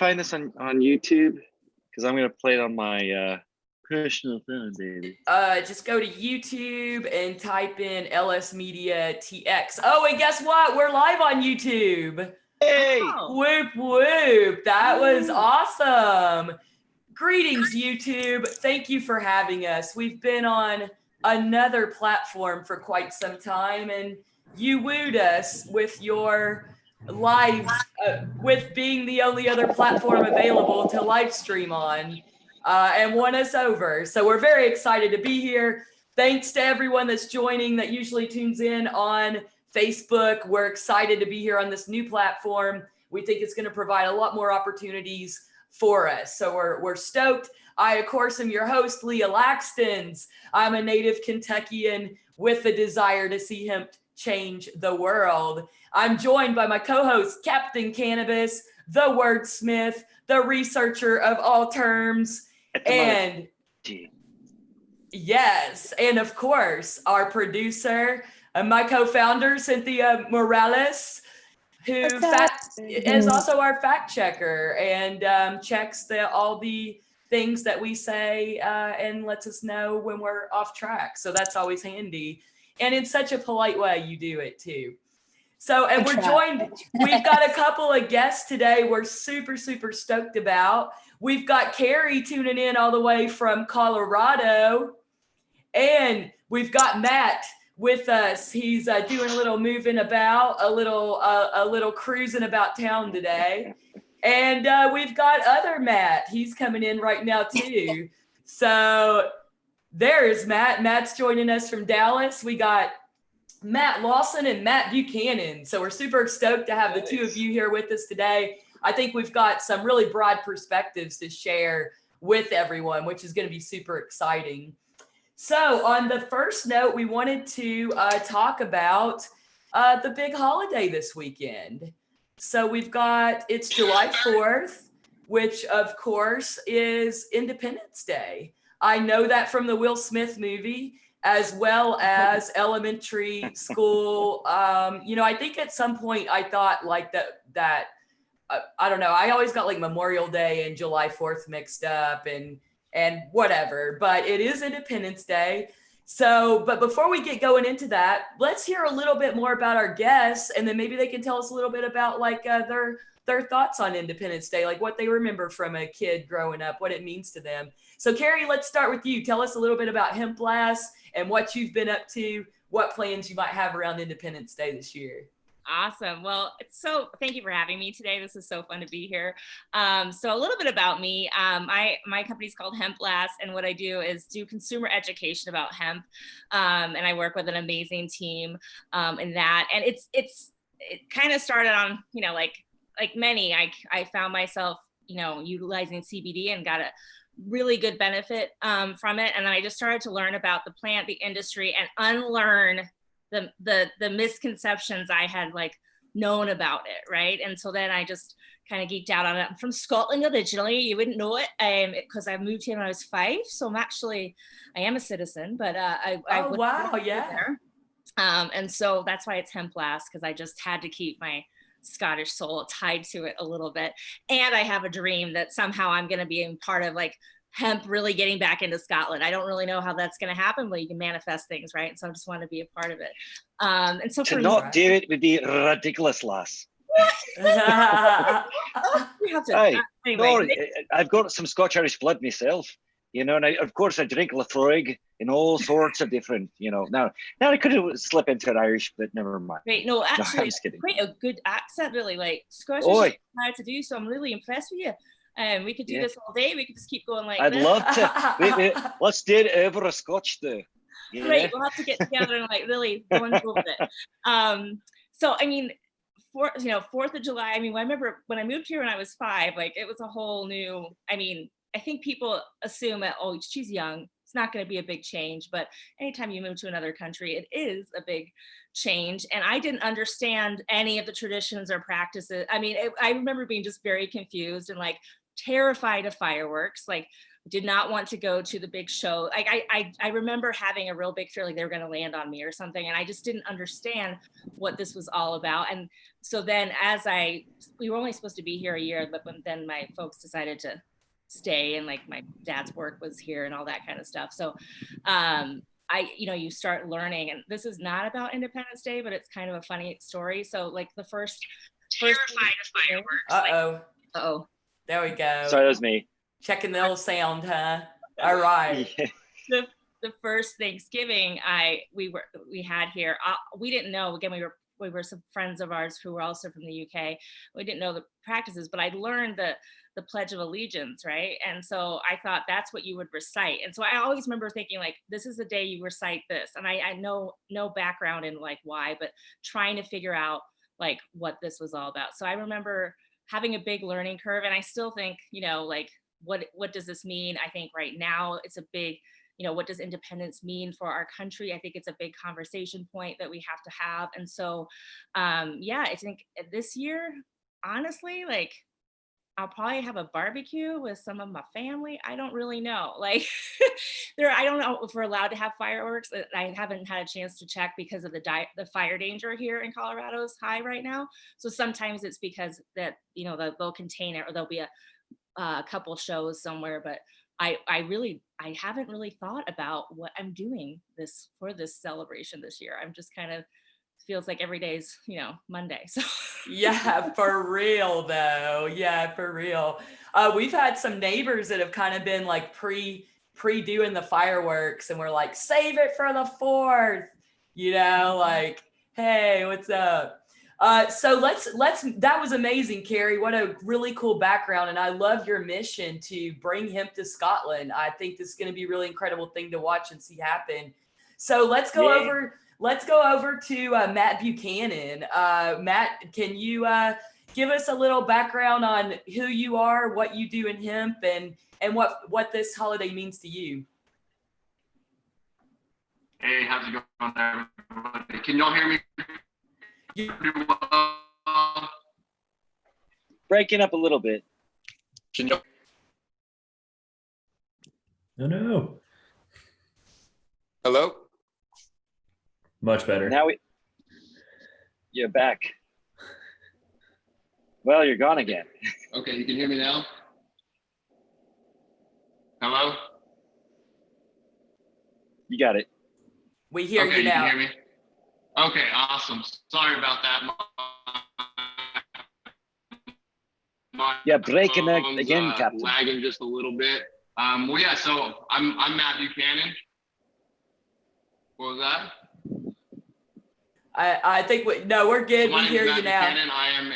find this on YouTube? Because I'm gonna play it on my personal phone, baby. Just go to YouTube and type in LS Media TX. Oh, and guess what? We're live on YouTube. Hey! Whoop whoop! That was awesome. Greetings, YouTube. Thank you for having us. We've been on another platform for quite some time, and you wooed us with your live, with being the only other platform available to live stream on, and won us over. So we're very excited to be here. Thanks to everyone that's joining that usually tunes in on Facebook. We're excited to be here on this new platform. We think it's going to provide a lot more opportunities for us. So we're stoked. I, of course, am your host, Leah Laxtons. I'm a native Kentuckian with the desire to see hemp change the world. I'm joined by my co-host, Captain Cannabis, the wordsmith, the researcher of all terms, and yes, and of course, our producer, my co-founder, Cynthia Morales, who is also our fact checker and checks all the things that we say and lets us know when we're off track. So that's always handy. And in such a polite way, you do it too. So, and we're joined, we've got a couple of guests today we're super, super stoked about. We've got Kerri tuning in all the way from Colorado. And we've got Matt with us. He's doing a little moving about, a little cruising about town today. And we've got other Matt. He's coming in right now too. So there's Matt. Matt's joining us from Dallas. We got Matt Lawson and Matt Buchanan. So we're super stoked to have the two of you here with us today. I think we've got some really broad perspectives to share with everyone, which is going to be super exciting. So on the first note, we wanted to talk about the big holiday this weekend. So we've got, it's July 4th, which of course is Independence Day. I know that from the Will Smith movie, as well as elementary school. I think at some point I thought like that I don't know. I always got like Memorial Day and July 4th mixed up and whatever, but it is Independence Day. So, but before we get going into that, let's hear a little bit more about our guests, and then maybe they can tell us a little bit about like their thoughts on Independence Day, like what they remember from a kid growing up, what it means to them. So Kerri, let's start with you. Tell us a little bit about Hemplass and what you've been up to, what plans you might have around Independence Day this year. Awesome. Well, thank you for having me today. This is so fun to be here. So a little bit about me. My company's called Hemplass, and what I do is do consumer education about hemp. And I work with an amazing team in that. And it kind of started on, like many, I found myself, utilizing CBD and got a really good benefit from it. And then I just started to learn about the plant, the industry, and unlearn the misconceptions I had like known about it, right? And so then I just kind of geeked out on it. I'm from Scotland originally. You wouldn't know it because I moved here when I was 5. So I am a citizen, but wow, yeah. There. And so that's why it's Hemplass, because I just had to keep my Scottish soul tied to it a little bit. And I have a dream that somehow I'm going to be part of like hemp really getting back into Scotland. I don't really know how that's going to happen, but you can manifest things, right? And so I just want to be a part of it. And so to not do it would be ridiculous, lass. You have to. Anyway. No, I've got some Scotch-Irish blood myself, and of course I drink Lafroig and all sorts of different, Now I could slip into an Irish, but never mind. Wait, no, actually, no, I'm just kidding. Quite a good accent, really. Like Scottish is hard to do, so I'm really impressed with you. We could do this all day. We could just keep going like I'd this. love to. wait, let's do it over a Scotch though. Right, we'll have to get together and like really go and go with it. So I mean, 4th of July. I mean, I remember when I moved here when I was 5, like it was a whole new. I mean, I think people assume that she's young, it's not going to be a big change. But anytime you move to another country, it is a big change. And I didn't understand any of the traditions or practices. I mean, I remember being just very confused and like terrified of fireworks. Like did not want to go to the big show. Like I remember having a real big fear, like they were going to land on me or something. And I just didn't understand what this was all about. And so then we were only supposed to be here a year, but then my folks decided to stay, and like my dad's work was here and all that kind of stuff. So you start learning, and this is not about Independence Day, but it's kind of a funny story. So like the first terrified of fireworks. Uh-oh. There we go. Sorry, that was me. Checking the old sound, huh? All right. Yeah. The first Thanksgiving we had here, we didn't know. Again, we were some friends of ours who were also from the UK. We didn't know the practices, but I learned the Pledge of Allegiance, right? And so I thought that's what you would recite. And so I always remember thinking like, this is the day you recite this. And I know no background in like why, but trying to figure out like what this was all about. So I remember having a big learning curve, and I still think, like, what does this mean? I think right now it's a big, what does independence mean for our country? I think it's a big conversation point that we have to have. And so, I think this year, honestly, like, I'll probably have a barbecue with some of my family. I don't really know. Like, I don't know if we're allowed to have fireworks. I haven't had a chance to check because of the fire danger here in Colorado is high right now. So sometimes it's because that, they'll contain it, or there'll be a couple shows somewhere. But I haven't really thought about what I'm doing for this celebration this year. I'm just kind of, feels like every day's, Monday. So yeah, for real though. Yeah, for real. We've had some neighbors that have kind of been like pre doing the fireworks, and we're like, save it for the 4th, like, hey, what's up? So let's that was amazing, Kerri. What a really cool background. And I love your mission to bring hemp to Scotland. I think this is going to be a really incredible thing to watch and see happen. So let's go over to Matt Buchanan. Matt, can you give us a little background on who you are, what you do in hemp, and what this holiday means to you? Hey, how's it going, everybody? Can y'all hear me? Breaking up a little bit. Can you? Oh no. Hello? Much better. Now you're back. Well, you're gone again. Okay, you can hear me now? Hello? You got it. We hear okay, you now. Can hear me? Okay, awesome. Sorry about that. Yeah, breaking again, Captain. Lagging just a little bit. So I'm Matt Buchanan. What was that? I think we're good. We hear you now. Buchanan. I am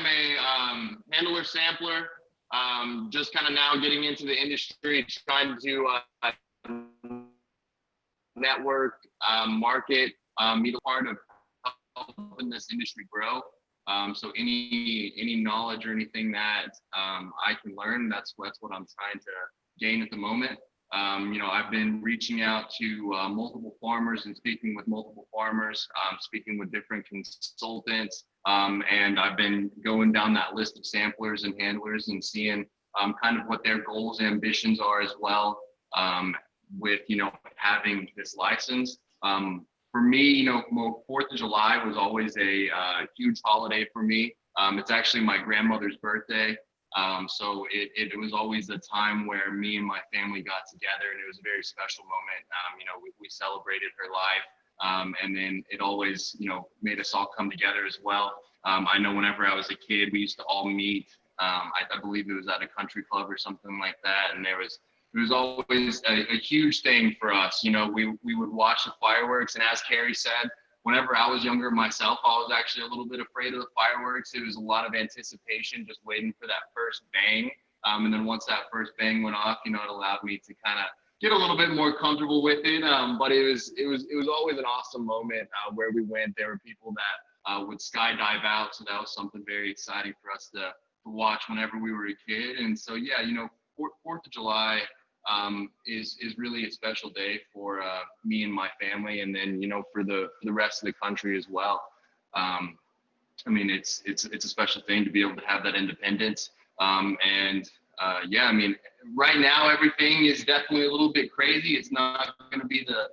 a handler sampler. Just kind of now getting into the industry, trying to network, market, be a part of helping this industry grow. So any knowledge or anything that I can learn, that's what I'm trying to gain at the moment. I've been reaching out to multiple farmers and speaking with multiple farmers, speaking with different consultants, and I've been going down that list of samplers and handlers and seeing kind of what their goals and ambitions are as well, with having this license. For me, 4th of July was always a huge holiday for me. It's actually my grandmother's birthday. So it was always a time where me and my family got together, and it was a very special moment. We celebrated her life, and then it always, made us all come together as well. I know whenever I was a kid, we used to all meet. I believe it was at a country club or something like that, and it was always a huge thing for us. We would watch the fireworks, and as Kerri said, whenever I was younger myself, I was actually a little bit afraid of the fireworks. It was a lot of anticipation, just waiting for that first bang. And then once that first bang went off, it allowed me to kind of get a little bit more comfortable with it. But it was always an awesome moment where we went. There were people that would skydive out, so that was something very exciting for us to watch whenever we were a kid. And so, yeah, 4th of July is really a special day for me and my family, and then for the rest of the country as well. It's a special thing to be able to have that independence. Yeah, I mean, right now everything is definitely a little bit crazy. It's not going to be the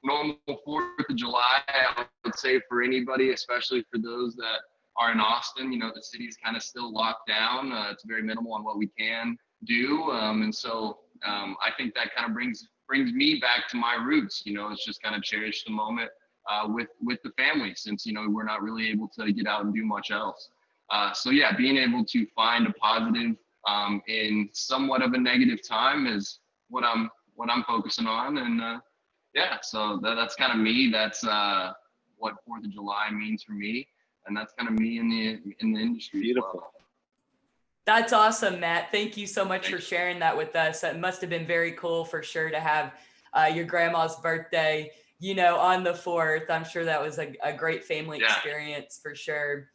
normal 4th of July, I would say, for anybody, especially for those that are in Austin. You know, the city's kind of still locked down. It's very minimal on what we can do. I think that kind of brings me back to my roots. You know, it's just kind of cherish the moment with the family, since, you know, we're not really able to get out and do much else. So yeah, being able to find a positive in somewhat of a negative time is what I'm focusing on. And yeah, so that's kind of me. That's what 4th of July means for me, and that's kind of me in the industry. Beautiful. As well. That's awesome, Matt. Thank you so much for sharing that with us. It must have been very cool for sure to have your grandma's birthday, you know, on the 4th. I'm sure that was a great family experience for sure.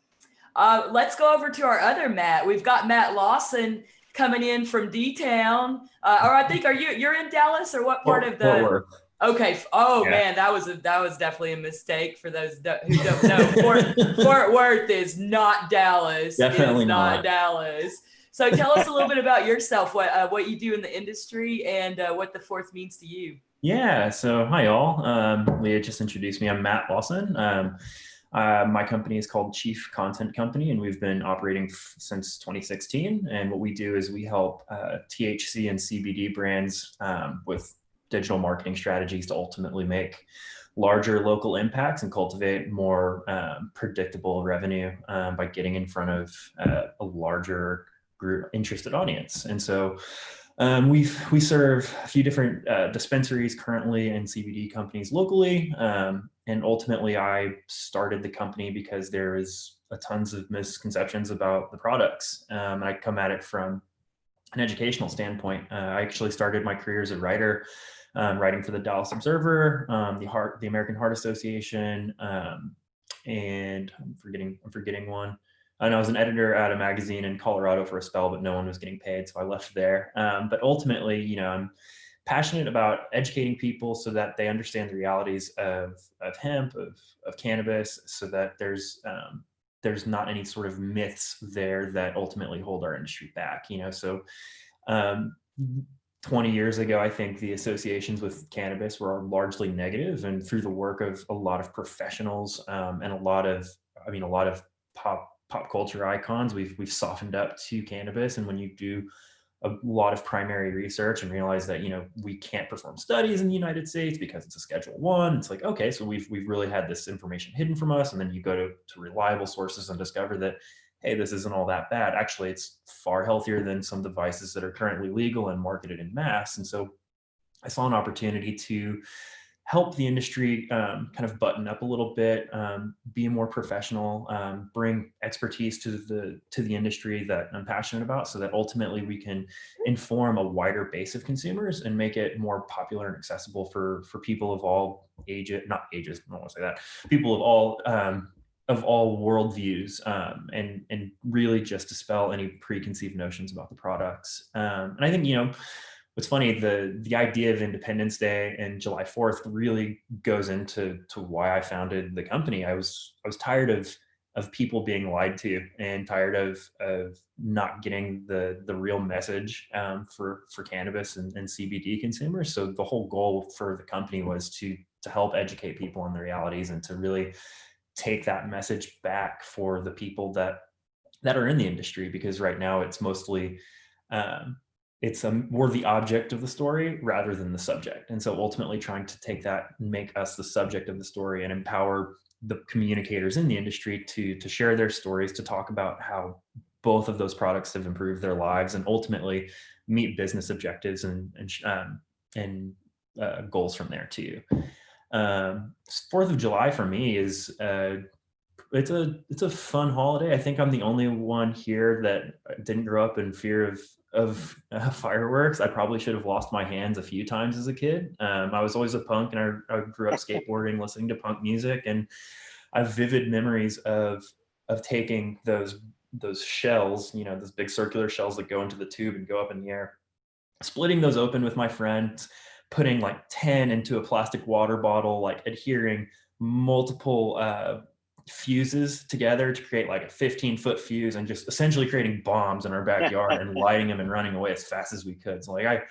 Let's go over to our other Matt. We've got Matt Lawson coming in from D-Town. Or I think, you're in Dallas, or what part of the? Fort Worth. Okay. Oh yeah. Man, that was definitely a mistake for those who don't know. Fort Worth is not Dallas. Definitely not Dallas. So tell us a little bit about yourself, what you do in the industry, and what the 4th means to you. Yeah. So hi y'all. Leah just introduced me. I'm Matt Lawson. My company is called Chief Content Company, and we've been operating since 2016. And what we do is we help THC and CBD brands with digital marketing strategies to ultimately make larger local impacts and cultivate more predictable revenue by getting in front of a larger group interested audience. And so we serve a few different dispensaries currently and CBD companies locally. And ultimately I started the company because there is tons of misconceptions about the products. I come at it from an educational standpoint. I actually started my career as a writer, writing for the Dallas Observer, the American Heart Association, and I'm forgetting one. And I was an editor at a magazine in Colorado for a spell, but no one was getting paid, so I left there. But ultimately, you know, I'm passionate about educating people so that they understand the realities of hemp, of cannabis, so that there's not any sort of myths there that ultimately hold our industry back. You know, so 20 years ago, I think the associations with cannabis were largely negative, and through the work of a lot of professionals and a lot of pop culture icons, we've softened up to cannabis. And when you do a lot of primary research and realize that, you know, we can't perform studies in the United States because it's a Schedule I, it's like, okay, so we've really had this information hidden from us. And then you go to reliable sources and discover that, hey, this isn't all that bad. Actually, it's far healthier than some devices that are currently legal and marketed in mass. And so I saw an opportunity to help the industry kind of button up a little bit, be more professional, bring expertise to the industry that I'm passionate about, so that ultimately we can inform a wider base of consumers and make it more popular and accessible for people of all ages, not ages, I don't want to say that, people of all worldviews, and really just dispel any preconceived notions about the products. And I think, you know, what's funny, the idea of Independence Day and July 4th really goes into why I founded the company. I was tired of people being lied to, and tired of not getting the real message for cannabis and CBD consumers. So the whole goal for the company was to help educate people on the realities and to really take that message back for the people that are in the industry, because right now it's mostly we're the object of the story rather than the subject. And so ultimately trying to take that and make us the subject of the story and empower the communicators in the industry to share their stories, to talk about how both of those products have improved their lives and ultimately meet business objectives and goals from there too. 4th of July for me is it's a fun holiday. I think I'm the only one here that didn't grow up in fear of fireworks. I probably should have lost my hands a few times as a kid. I was always a punk, and I grew up skateboarding, listening to punk music, and I have vivid memories of taking those shells, you know, those big circular shells that go into the tube and go up in the air, splitting those open with my friends, putting like 10 into a plastic water bottle, like adhering multiple fuses together to create like a 15-foot fuse, and just essentially creating bombs in our backyard and lighting them and running away as fast as we could. So like, I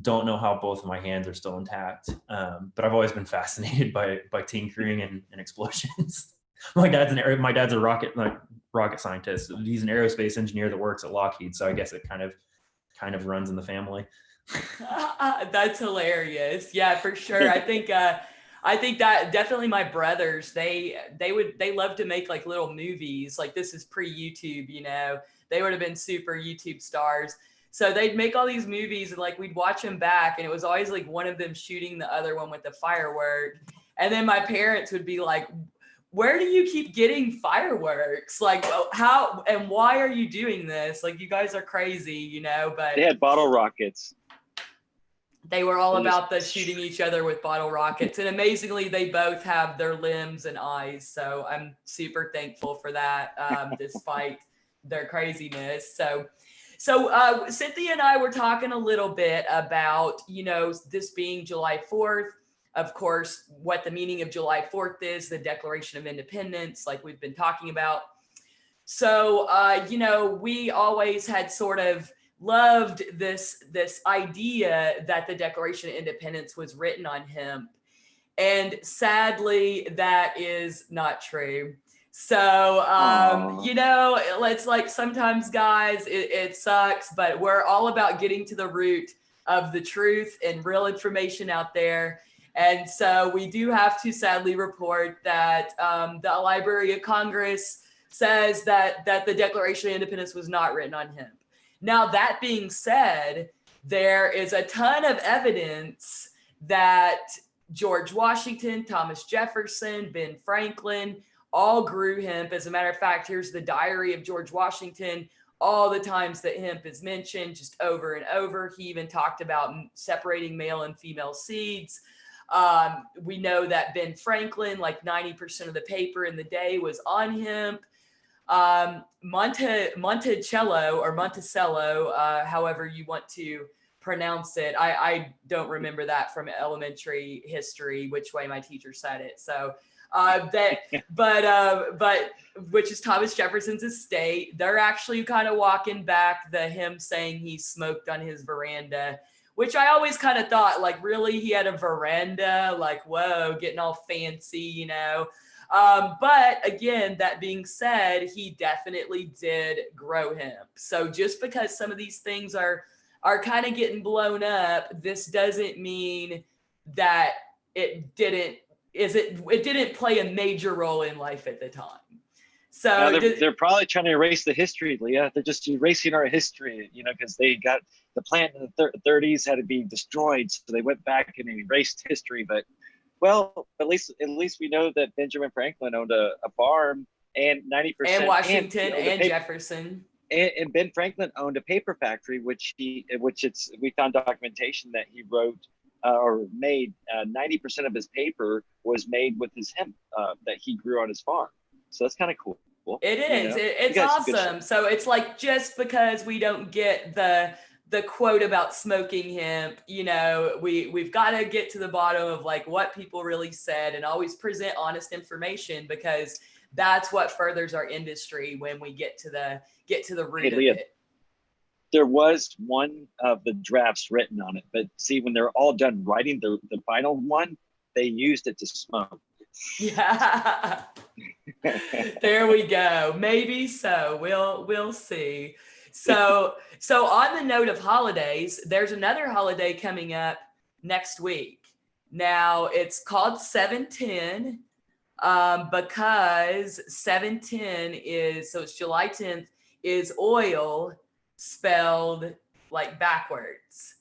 don't know how both of my hands are still intact, but I've always been fascinated by tinkering and explosions. my dad's a rocket scientist. He's an aerospace engineer that works at Lockheed, so I guess it kind of runs in the family. That's hilarious. Yeah, for sure. I think that definitely my brothers, they love to make like little movies. Like, this is pre-YouTube, you know, they would have been super YouTube stars. So they'd make all these movies and like we'd watch them back, and it was always like one of them shooting the other one with the firework. And then my parents would be like, where do you keep getting fireworks? Like, how and why are you doing this? Like, you guys are crazy, you know. But they had bottle rockets. They were all about the shooting each other with bottle rockets. And amazingly, they both have their limbs and eyes. So I'm super thankful for that, despite their craziness. So Cynthia and I were talking a little bit about, you know, this being July 4th. Of course, what the meaning of July 4th is, the Declaration of Independence, like we've been talking about. So, you know, we always had sort of loved this idea that the Declaration of Independence was written on hemp. And sadly, that is not true. So, you know, it's like sometimes, guys, it sucks, but we're all about getting to the root of the truth and real information out there. And so we do have to sadly report that the Library of Congress says that the Declaration of Independence was not written on hemp. Now, that being said, there is a ton of evidence that George Washington, Thomas Jefferson, Ben Franklin all grew hemp. As a matter of fact, here's the diary of George Washington. All the times that hemp is mentioned, just over and over. He even talked about separating male and female seeds. We know that Ben Franklin, like 90% of the paper in the day was on hemp. Monticello or Monticello, however you want to pronounce it. I don't remember that from elementary history, which way my teacher said it. So, but which is Thomas Jefferson's estate. They're actually kind of walking back him saying he smoked on his veranda, which I always kind of thought, like, really, he had a veranda? Like, whoa, getting all fancy, you know? But again, that being said, he definitely did grow hemp. So just because some of these things are kind of getting blown up, this doesn't mean that it didn't play a major role in life at the time. So they're probably trying to erase the history, Leah. They're just erasing our history, you know, because they got the plant in the 30s had to be destroyed, so they went back and erased history. But well, at least we know that Benjamin Franklin owned a farm, and 90%. And Washington and Jefferson. And Ben Franklin owned a paper factory, we found documentation that he wrote or made 90% of his paper was made with his hemp that he grew on his farm. So that's kind of cool. It is. It's awesome. So it's like, just because we don't get the quote about smoking hemp, you know, we've got to get to the bottom of like what people really said and always present honest information, because that's what furthers our industry when we get to the root of it. There was one of the drafts written on it, but see, when they're all done writing the final one, they used it to smoke. Yeah. There we go. Maybe so. We'll see. So on the note of holidays, there's another holiday coming up next week. Now it's called 7/10 because 7/10 so it's July 10th is oil spelled like backwards.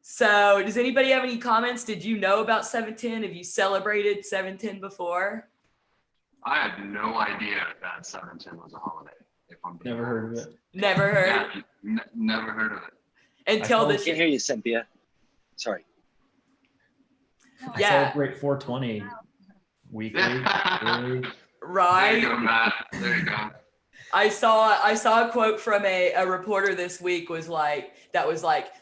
So does anybody have any comments? Did you know about 7/10? Have you celebrated 7/10 before? I had no idea that 7/10 was a holiday. If I'm being Never heard of it. Never heard. Yeah, never heard of it. Until I can't hear you, Cynthia. Sorry. I celebrate 420 weekly. Right. There you go, Matt. There you go. I saw a quote from a reporter this week was like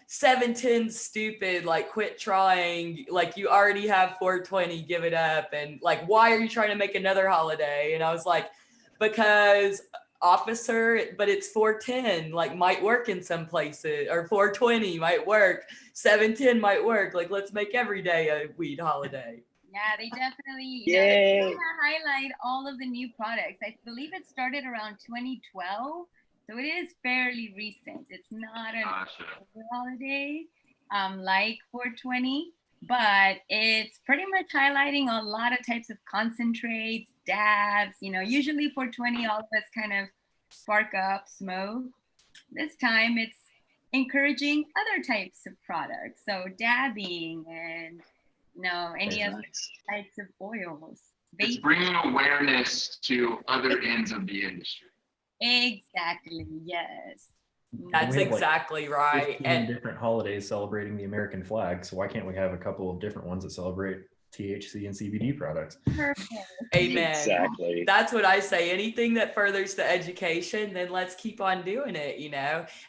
710 stupid, like quit trying, like you already have 420, give it up, and like why are you trying to make another holiday? And I was like, because officer, but it's 410, like might work in some places, or 420 might work, 710 might work, like let's make every day a weed holiday. Yeah, they definitely, Yay. they want to highlight all of the new products. I believe it started around 2012, so it is fairly recent. It's not an holiday like 420, but it's pretty much highlighting a lot of types of concentrates, dabs. Usually 420, all of us kind of spark up, smoke. This time it's encouraging other types of products, so dabbing and any other types of oils. It's bringing awareness to other ends of the industry. Exactly, yes. That's exactly right. 15 and different holidays celebrating the American flag, so why can't we have a couple of different ones that celebrate THC and CBD products? Perfect. Amen. Exactly. That's what I say. Anything that furthers the education, then let's keep on doing it,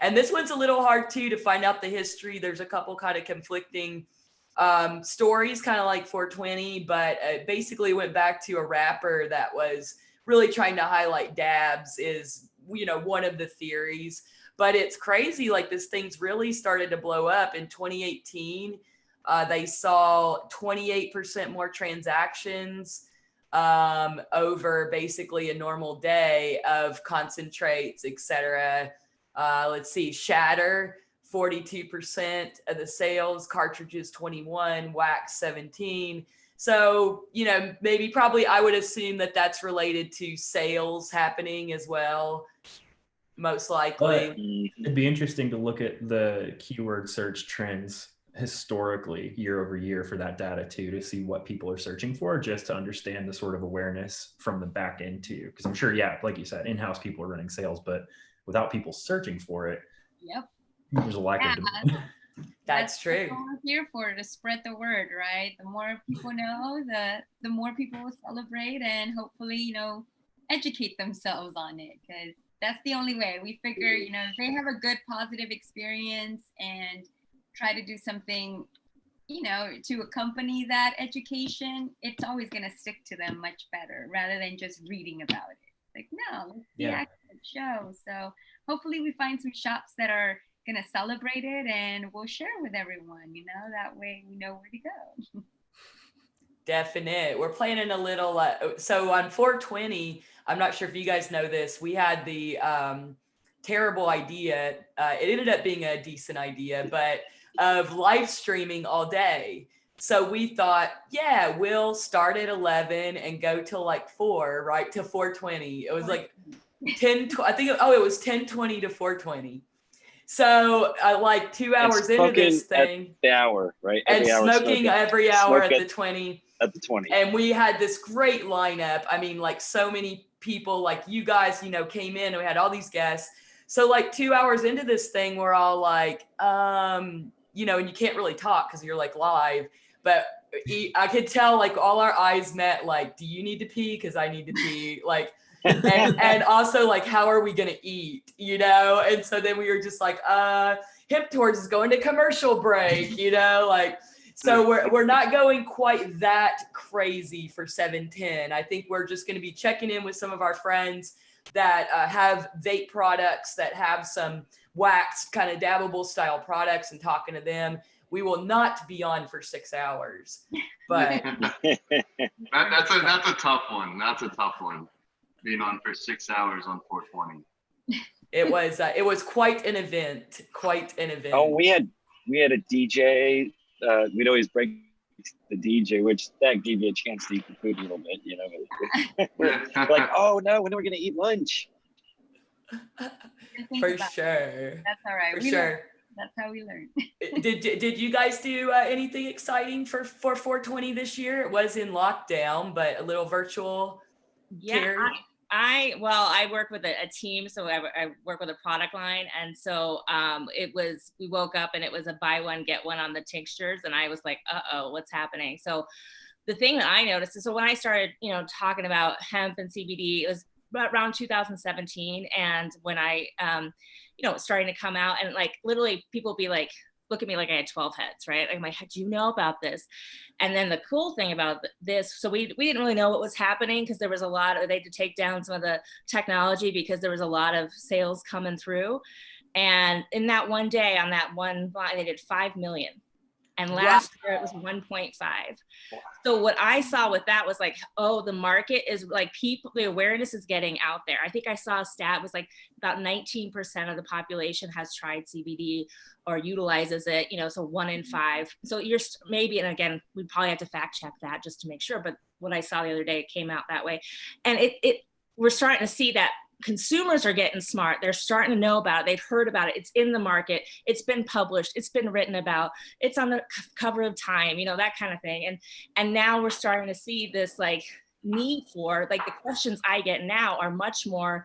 And this one's a little hard too to find out the history. There's a couple kind of conflicting stories, kind of like 420, but it basically went back to a rapper that was really trying to highlight dabs is, one of the theories. But it's crazy, like this thing's really started to blow up in 2018. They saw 28% more transactions over basically a normal day of concentrates, etc. Let's see, shatter, 42% of the sales, cartridges 21, wax 17. So, probably I would assume that that's related to sales happening as well, most likely. But it'd be interesting to look at the keyword search trends historically year over year for that data too, to see what people are searching for, just to understand the sort of awareness from the back end too. Because I'm sure, yeah, like you said, in-house people are running sales, but without people searching for it, yep, there's a lack of demand. That's true. What we're here for, to spread the word, right? The more people know, the more people will celebrate and hopefully, educate themselves on it, because that's the only way. We figure, if they have a good positive experience and try to do something, to accompany that education, it's always going to stick to them much better rather than just reading about it. Like, no, let's see active show. So hopefully we find some shops that are going to celebrate it and we'll share with everyone, that way we know where to go. Definite. We're planning a little, so on 420, I'm not sure if you guys know this, we had the terrible idea, it ended up being a decent idea, but of live streaming all day. So we thought, yeah, we'll start at 11 and go till like 4, right, to 420. It was like 10, I think, it was 10:20 to 420. So like 2 hours into this thing. The hour, right? Every hour smoking every hour at the 20. At the 20. And we had this great lineup. I mean, like so many people, like you guys, came in and we had all these guests. So like 2 hours into this thing, we're all like, and you can't really talk because you're like live, but I could tell like all our eyes met, like, do you need to pee? Because I need to pee. Like, and also like, how are we going to eat, And so then we were just like, Hemp Tours is going to commercial break, like, so we're not going quite that crazy for 710. I think we're just going to be checking in with some of our friends that have vape products, that have some waxed kind of dabbable style products, and talking to them. We will not be on for 6 hours, but that's a tough one. That's a tough one. Being on for 6 hours on 420. It was quite an event. Oh, we had a DJ. We'd always break the DJ, which that gave you a chance to eat the food a little bit, We're like, oh no, when are we gonna eat lunch? For sure. That's all right. For sure. That's how we learn. Did you guys do anything exciting for 420 this year? It was in lockdown, but a little virtual. Yeah, Kerri? I work with a team, so I work with a product line, and so we woke up and it was a buy one get one on the tinctures, and I was like, uh-oh, what's happening? So the thing that I noticed is, so when I started talking about hemp and CBD, it was around 2017. And when I, starting to come out, and like literally people would be like, look at me like I had 12 heads, right? I'm like, do you know about this? And then the cool thing about this, so we didn't really know what was happening because there was they had to take down some of the technology because there was a lot of sales coming through. And in that one day, on that one line, they did 5 million. And last year it was 1.5. So what I saw with that was like, oh, the market is like, the awareness is getting out there. I think I saw a stat was like about 19% of the population has tried CBD or utilizes it, so 1 in 5. So you're maybe, and again, we probably have to fact check that just to make sure, but what I saw the other day, it came out that way. And we're starting to see that consumers are getting smart. They're starting to know about it. They've heard about it. It's in the market. It's been published. It's been written about. It's on the cover of Time, that kind of thing. And now we're starting to see this like need for, like, the questions I get now are much more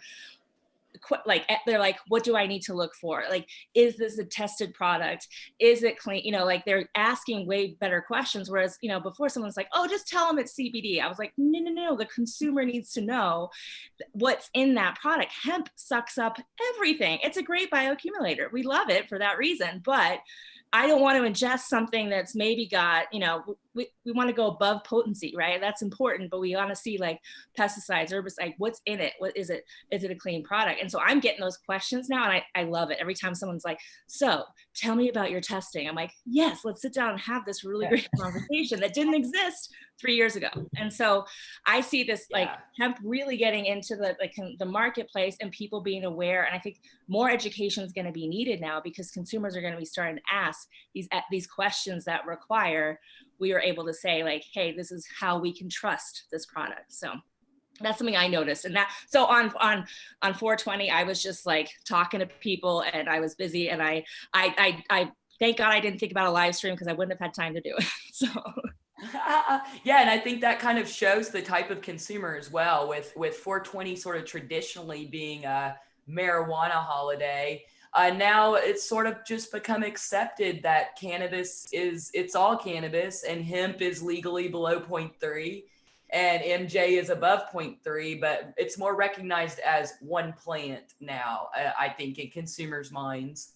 like, they're like, what do I need to look for? Like, is this a tested product? Is it clean? Like, they're asking way better questions. Whereas, before someone's like, oh, just tell them it's CBD. I was like, no, the consumer needs to know what's in that product. Hemp sucks up everything. It's a great bioaccumulator. We love it for that reason, but I don't want to ingest something that's maybe got, we want to go above potency, right? That's important, but we want to see like pesticides, herbicides, what's in it? What is it? Is it a clean product? And so I'm getting those questions now, and I love it. Every time someone's like, so tell me about your testing. I'm like, yes, let's sit down and have this really great conversation that didn't exist 3 years ago. And so I see this like hemp really getting into the marketplace and people being aware. And I think more education is going to be needed now because consumers are going to be starting to ask these questions that require we are able to say like, hey, this is how we can trust this product. So that's something I noticed. And that, so on 420, I was just like talking to people and I was busy, and I thank God I didn't think about a live stream because I wouldn't have had time to do it. So. Yeah, and I think that kind of shows the type of consumer as well, with 420 sort of traditionally being a marijuana holiday. Now it's sort of just become accepted that cannabis it's all cannabis, and hemp is legally below 0.3 and MJ is above 0.3, but it's more recognized as one plant now, I think, in consumers' minds.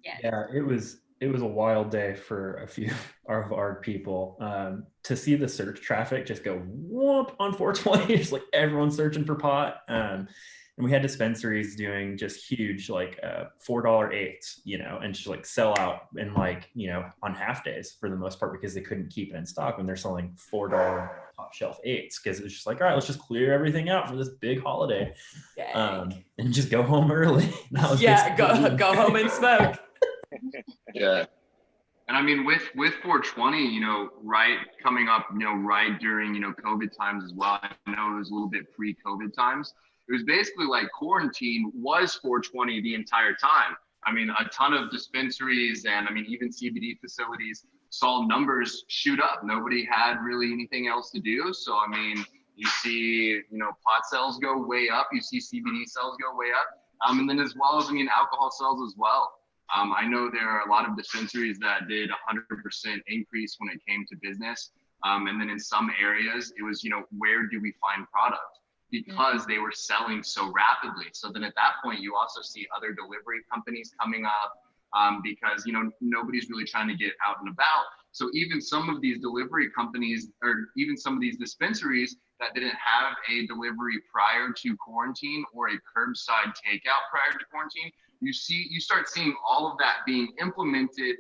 Yes. Yeah, it was a wild day for a few of our people to see the search traffic just go whoop on 420. It's like everyone's searching for pot. And we had dispensaries doing just huge, like $4 eighths, and just like sell out in like, on half days for the most part, because they couldn't keep it in stock when they're selling $4 top shelf eighths. Cause it's just like, all right, let's just clear everything out for this big holiday and just go home early. Go home and smoke. Yeah. And I mean, with 420, right coming up, right during, COVID times as well. I know it was a little bit pre-COVID times. It was basically like quarantine was 420 the entire time. I mean, a ton of dispensaries and I mean, even CBD facilities saw numbers shoot up. Nobody had really anything else to do. So, I mean, you see, pot sales go way up. You see CBD sales go way up. And then as well as, alcohol sales as well. I know there are a lot of dispensaries that did 100% increase when it came to business. And then in some areas, it was, where do we find product? Because they were selling so rapidly. So then at that point, you also see other delivery companies coming up because, nobody's really trying to get out and about. So even some of these delivery companies, or even some of these dispensaries that didn't have a delivery prior to quarantine or a curbside takeout prior to quarantine, you start seeing all of that being implemented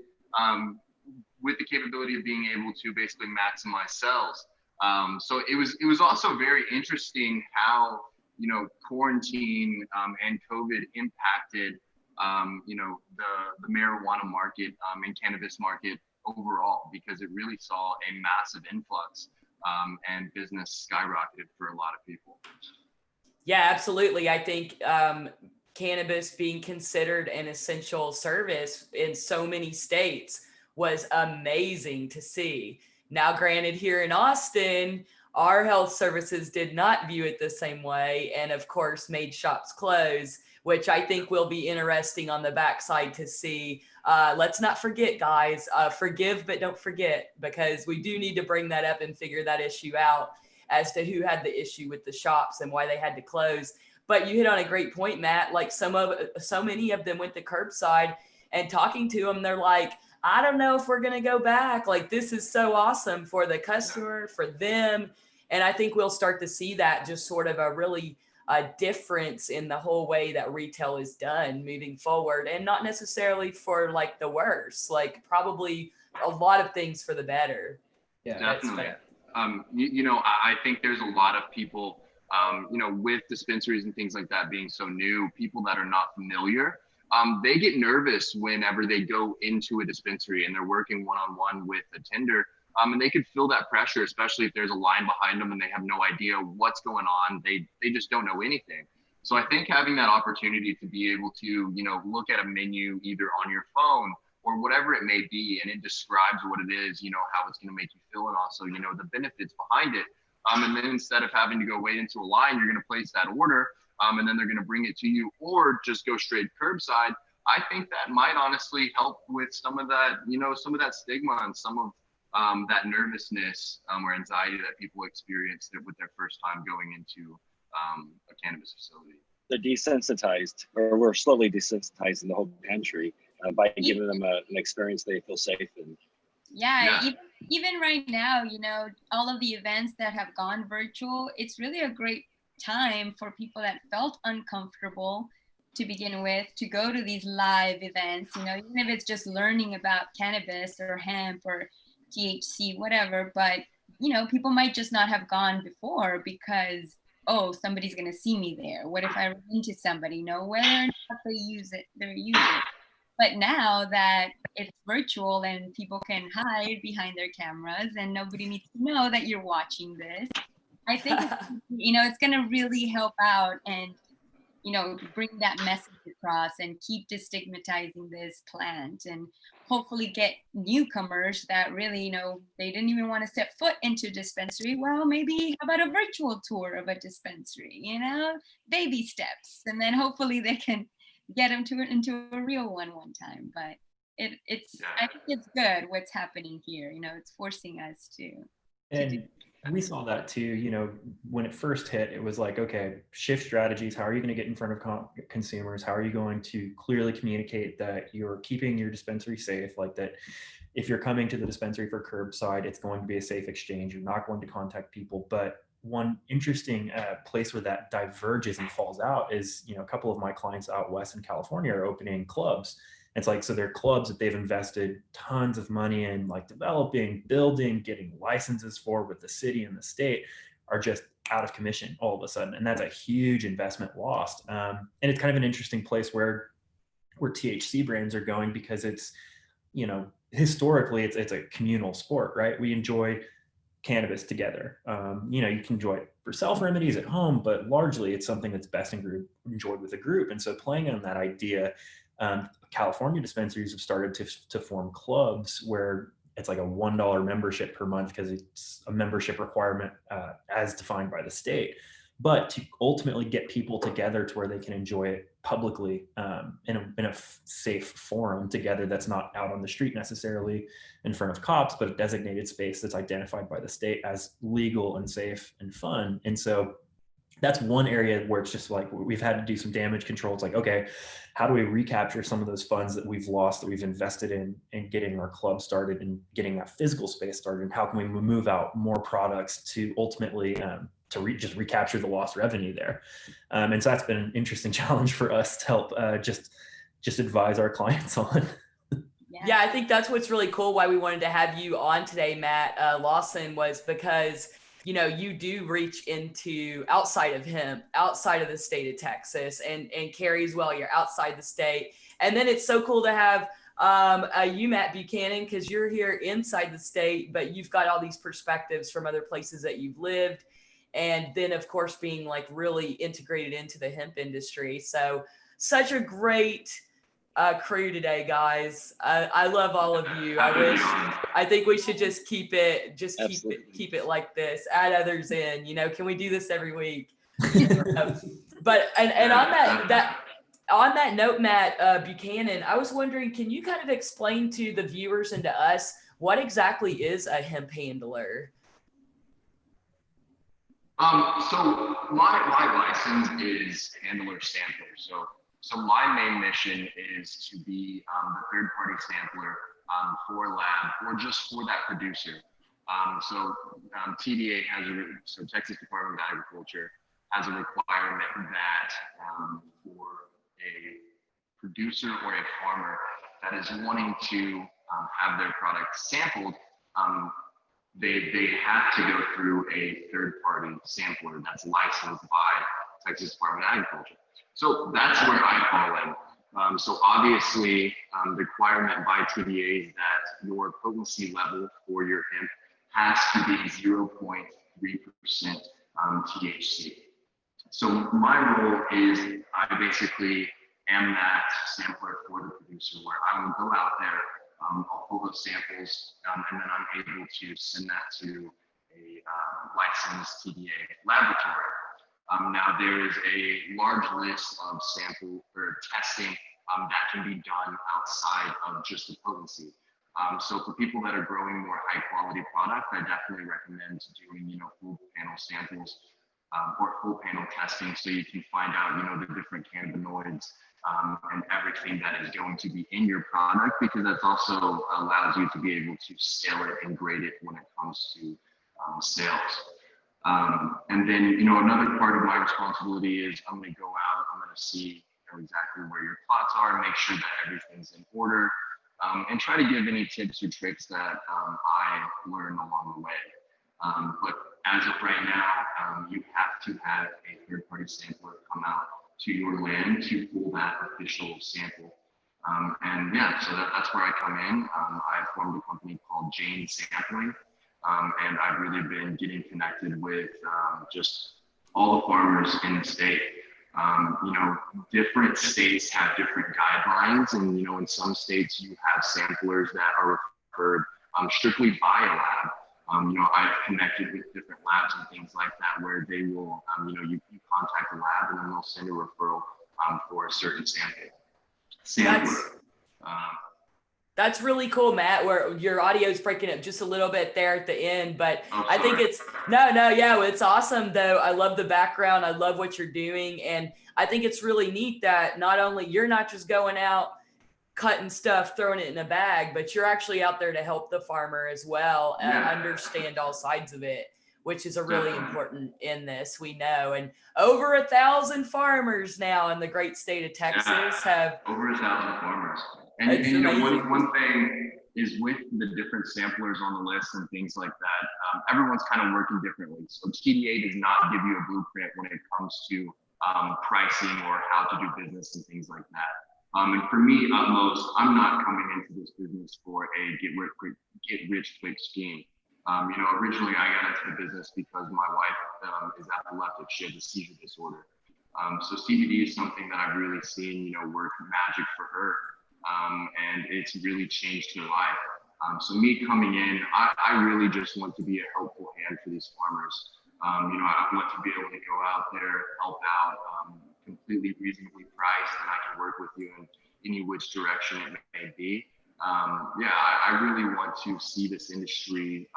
with the capability of being able to basically maximize sales. So it was also very interesting how, quarantine and COVID impacted, the marijuana market and cannabis market overall, because it really saw a massive influx and business skyrocketed for a lot of people. Yeah, absolutely. I think cannabis being considered an essential service in so many states was amazing to see. Now, granted, here in Austin, our health services did not view it the same way, and of course made shops close, which I think will be interesting on the backside to see. Let's not forget, guys, forgive but don't forget, because we do need to bring that up and figure that issue out. as to who had the issue with the shops and why they had to close. But you hit on a great point, Matt. Like so many of them went to curbside, and talking to them, they're like, I don't know if we're going to go back. Like, this is so awesome for the customer, for them. And I think we'll start to see that just sort of a really difference in the whole way that retail is done moving forward, and not necessarily for like the worse, like probably a lot of things for the better. Yeah, definitely. I think there's a lot of people, with dispensaries and things like that being so new, people that are not familiar, they get nervous whenever they go into a dispensary and they're working one-on-one with a tender. And they could feel that pressure, especially if there's a line behind them and they have no idea what's going on. They just don't know anything. So I think having that opportunity to be able to, look at a menu either on your phone or whatever it may be, and it describes what it is, how it's going to make you feel, and also, the benefits behind it. And then instead of having to go wait into a line, you're going to place that order, and then they're going to bring it to you, or just go straight curbside. I think that might honestly help with some of that, some of that stigma and some of that nervousness or anxiety that people experience with their first time going into a cannabis facility. They're desensitized, or we're slowly desensitizing the whole country by giving them an experience they feel safe in. Yeah. Even right now, all of the events that have gone virtual, it's really a great time for people that felt uncomfortable to begin with to go to these live events, even if it's just learning about cannabis or hemp or THC, whatever. But, people might just not have gone before because, somebody's going to see me there. What if I run into somebody? Whether or not they use it. But now that it's virtual and people can hide behind their cameras and nobody needs to know that you're watching this, I think, it's going to really help out and, bring that message across and keep destigmatizing this plant, and hopefully get newcomers that really, they didn't even want to step foot into dispensary. Well, maybe how about a virtual tour of a dispensary, baby steps, and then hopefully they can get them into a real one time. But I think it's good what's happening here. It's forcing us to do. We saw that too, when it first hit, it was like, okay, shift strategies. How are you going to get in front of consumers? How are you going to clearly communicate that you're keeping your dispensary safe? Like that if you're coming to the dispensary for curbside, it's going to be a safe exchange. You're not going to contact people. But one interesting place where that diverges and falls out is, a couple of my clients out west in California are opening clubs. It's like, so they're clubs that they've invested tons of money in, like developing, building, getting licenses for with the city and the state, are just out of commission all of a sudden. And that's a huge investment lost. And it's kind of an interesting place where THC brands are going, because it's, historically it's a communal sport, right? We enjoy cannabis together. You can enjoy it for self-remedies at home, but largely it's something that's best enjoyed with a group. And so playing on that idea, California dispensaries have started to form clubs where it's like a $1 membership per month, because it's a membership requirement as defined by the state, but to ultimately get people together to where they can enjoy it publicly in a safe forum together, that's not out on the street necessarily in front of cops, but a designated space that's identified by the state as legal and safe and fun. And so that's one area where it's just like, we've had to do some damage control. It's like, okay, how do we recapture some of those funds that we've lost, that we've invested in getting our club started and getting that physical space started? And how can we move out more products to ultimately just recapture the lost revenue there? And so that's been an interesting challenge for us to help just advise our clients on. Yeah, I think that's what's really cool. Why we wanted to have you on today, Matt Lawson, was because you do reach into outside of hemp, outside of the state of Texas, and Kerri as well. You're outside the state. And then it's so cool to have you, Matt Buchanan, because you're here inside the state, but you've got all these perspectives from other places that you've lived. And then, of course, being like really integrated into the hemp industry. So such a great crew today, guys. I love all of you. I think we should just keep it like this. Add others in. Can we do this every week? But on that note, Matt Buchanan, I was wondering, can you kind of explain to the viewers and to us what exactly is a hemp handler? So my license is handler sampler. So my main mission is to be the third party sampler for a lab or just for that producer. TDA so Texas Department of Agriculture has a requirement that for a producer or a farmer that is wanting to have their product sampled, they have to go through a third-party sampler that's licensed by Texas Department of Agriculture. So that's where I fall in. So obviously, the requirement by TDA is that your potency level for your hemp has to be 0.3% THC. So my role is I basically am that sampler for the producer, where I will go out there, I'll pull those samples, and then I'm able to send that to a licensed TDA laboratory. Now there is a large list of sample or testing that can be done outside of just the potency. So for people that are growing more high quality product, I definitely recommend doing, full panel samples or full panel testing, so you can find out, the different cannabinoids and everything that is going to be in your product, because that's also allows you to be able to scale it and grade it when it comes to sales. And then, another part of my responsibility is I'm going to go out, I'm going to see exactly where your plots are, make sure that everything's in order, and try to give any tips or tricks that I learn along the way. But as of right now, you have to have a third-party sampler come out to your land to pull that official sample. And yeah, so that's where I come in. I formed a company called Jane Sampling, and I've really been getting connected with just all the farmers in the state. Different states have different guidelines, and in some states you have samplers that are referred strictly by a lab. I've connected with different labs and things like that, where they will, you contact the lab and then they'll send a referral for a certain sampler. That's really cool, Matt, where your audio is breaking up just a little bit there at the end, but I think it's, it's awesome though. I love the background. I love what you're doing. And I think it's really neat that not only you're not just going out cutting stuff, throwing it in a bag, but you're actually out there to help the farmer as well and understand all sides of it, which is a really important in this, we know. And over 1,000 farmers now in the great state of Texas have over 1,000 farmers. And one thing is with the different samplers on the list and things like that, everyone's kind of working differently. So TDA does not give you a blueprint when it comes to pricing or how to do business and things like that. And for me, utmost, I'm not coming into this business for a get rich quick scheme. Originally I got into the business because my wife is epileptic. She has a seizure disorder. So CBD is something that I've really seen, work magic for her. And it's really changed her life. So me coming in, I really just want to be a helpful hand for these farmers. I want to be able to go out there, help out, completely reasonably priced, and I can work with you in any which direction it may be. I really want to see this industry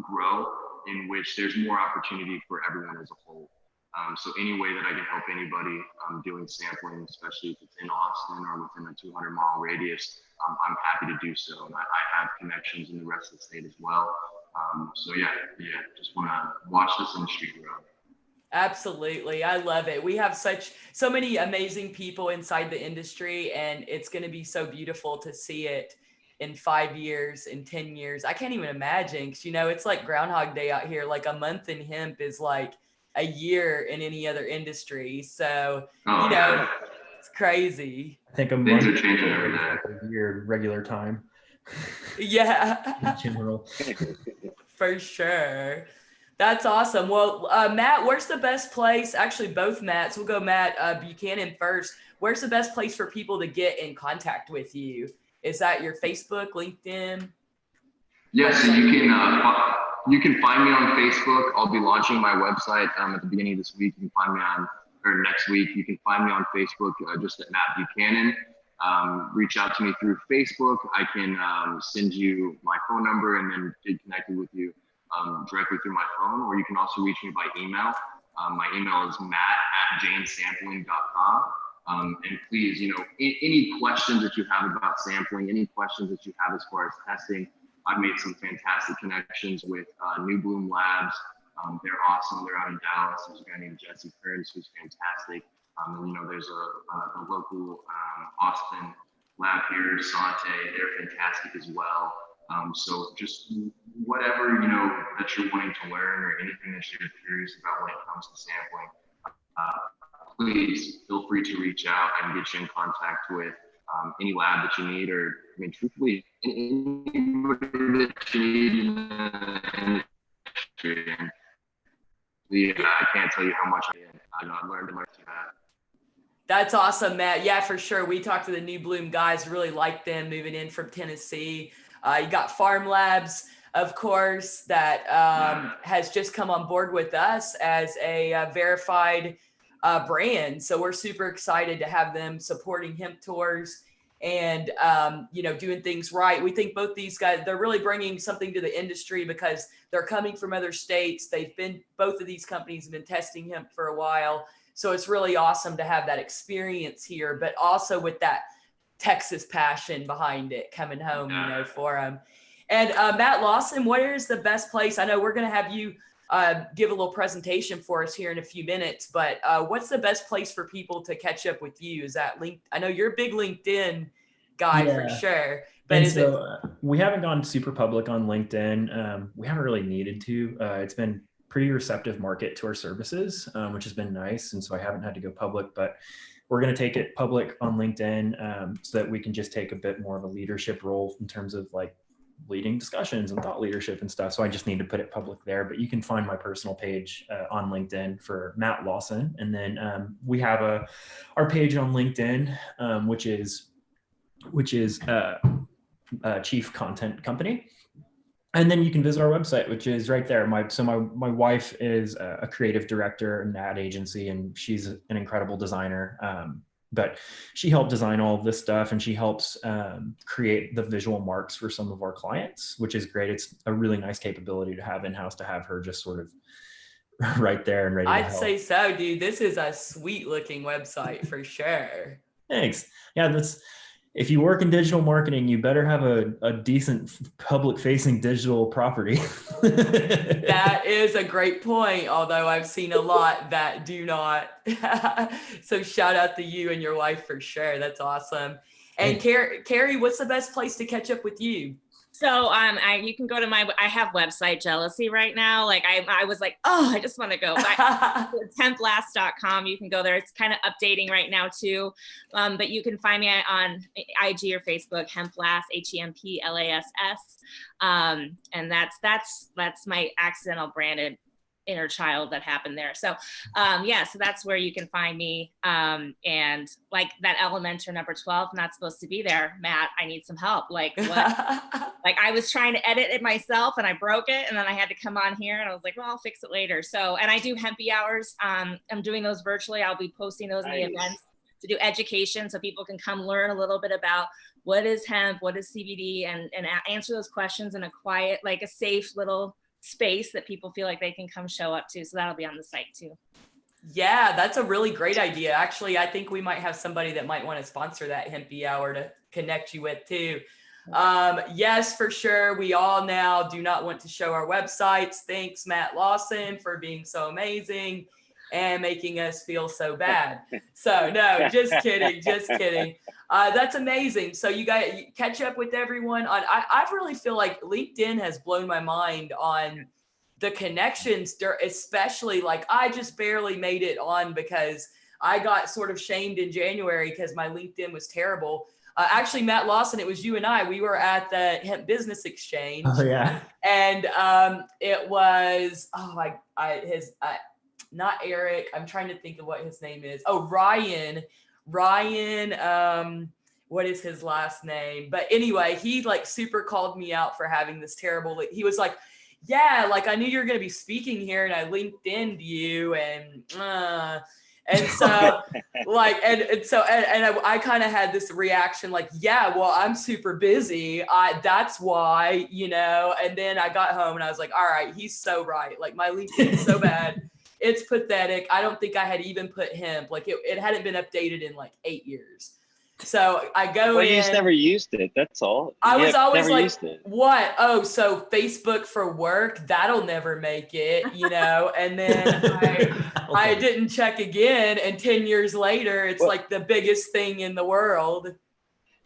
grow, in which there's more opportunity for everyone as a whole. So any way that I can help anybody doing sampling, especially if it's in Austin or within a 200-mile radius, I'm happy to do so. And I have connections in the rest of the state as well. Just want to watch this industry grow. Absolutely. I love it. We have so many amazing people inside the industry, and it's going to be so beautiful to see it in 5 years, in 10 years. I can't even imagine, 'cause, it's like Groundhog Day out here. Like a month in hemp is like a year in any other industry. So, it's crazy. I think a month is a year regular time. Yeah. In general. For sure. That's awesome. Well, Matt, where's the best place? Actually, both Matts. We'll go Matt Buchanan first. Where's the best place for people to get in contact with you? Is that your Facebook, LinkedIn? Yeah, so you can find me on Facebook. I'll be launching my website at the beginning of this week. You can find me next week. You can find me on Facebook just at Matt Buchanan. Reach out to me through Facebook. I can send you my phone number and then get connected with you. directly through my phone, or you can also reach me by email. My email is matt@janesampling.com. And please, any questions that you have about sampling, any questions that you have as far as testing, I've made some fantastic connections with New Bloom Labs. They're awesome. They're out in Dallas. There's a guy named Jesse Kearns who's fantastic. And there's a local Austin lab here, Sante. They're fantastic as well. So just whatever that you're wanting to learn, or anything that you're curious about when it comes to sampling, please feel free to reach out. I can get you in contact with any lab that you need, or truthfully, anybody that you need in the industry. And I can't tell you how much I learned much of that. That's awesome, Matt. Yeah, for sure. We talked to the New Bloom guys, really like them moving in from Tennessee. You got Farm Labs, of course, that has just come on board with us as a verified brand. So we're super excited to have them supporting hemp tours and, doing things right. We think both these guys, they're really bringing something to the industry because they're coming from other states. Both of these companies have been testing hemp for a while. So it's really awesome to have that experience here, but also with that Texas passion behind it coming home, for them. And Matt Lawson, where is the best place? I know we're going to have you give a little presentation for us here in a few minutes, but what's the best place for people to catch up with you? Is that linked? I know you're a big LinkedIn guy for sure, but we haven't gone super public on LinkedIn. We haven't really needed to. It's been pretty receptive market to our services, which has been nice. And so I haven't had to go public, but we're going to take it public on LinkedIn so that we can just take a bit more of a leadership role in terms of like leading discussions and thought leadership and stuff. So I just need to put it public there, but you can find my personal page on LinkedIn for Matt Lawson. And then we have our page on LinkedIn, which is Chief Content Company. And then you can visit our website, which is right there. My wife is a creative director in an ad agency, and she's an incredible designer. But she helped design all of this stuff, and she helps create the visual marks for some of our clients, which is great. It's a really nice capability to have in-house, to have her just sort of right there and ready to help. I'd say so, dude. This is a sweet looking website for sure. Thanks. Yeah, if you work in digital marketing, you better have a decent public-facing digital property. That is a great point, although I've seen a lot that do not. So shout out to you and your wife for sure. That's awesome. And Kerri, what's the best place to catch up with you? So you can go to I have website jealousy right now. Like I was like, oh, I just want to go. It's hemplass.com. You can go there. It's kind of updating right now too. But you can find me on IG or Facebook, Hemplass, HEMPLASS. And that's my accidental branded inner child that happened there. So so that's where you can find me. And like that Elementor number 12, not supposed to be there. Matt, I need some help. Like what? Like I was trying to edit it myself and I broke it, and then I had to come on here and I was like, well, I'll fix it later. So, and I do Hempy hours. I'm doing those virtually. I'll be posting those in the events to do education so people can come learn a little bit about what is hemp, what is CBD, and answer those questions in a quiet, like a safe little space that people feel like they can come show up to. So that'll be on the site too. Yeah, that's a really great idea. Actually, I think we might have somebody that might want to sponsor that Hempy hour to connect you with too. Yes, for sure. We all now do not want to show our websites. Thanks, Matt Lawson, for being so amazing and making us feel so bad. So no, just kidding. That's amazing. So you catch up with everyone on, I really feel like LinkedIn has blown my mind on the connections, especially like I just barely made it on because I got sort of shamed in January because my LinkedIn was terrible. Actually, Matt Lawson, it was you and we were at the Hemp Business Exchange. Oh yeah. And it was, not Eric. I'm trying to think of what his name is. Oh, Ryan, what is his last name? But anyway, he like super called me out for having this terrible, he was like, yeah, like I knew you were going to be speaking here and I linked in to you And so I kind of had this reaction like, yeah, well, I'm super busy. That's why, and then I got home and I was like, all right, he's so right. Like my LinkedIn is so bad. It's pathetic. I don't think I had even put hemp. Like it hadn't been updated in like 8 years. So I go well, in. you just never used it. That's all. I was always never like, used it. what? Oh, so Facebook for work, that'll never make it, and then I didn't check again. And 10 years later, it's like the biggest thing in the world.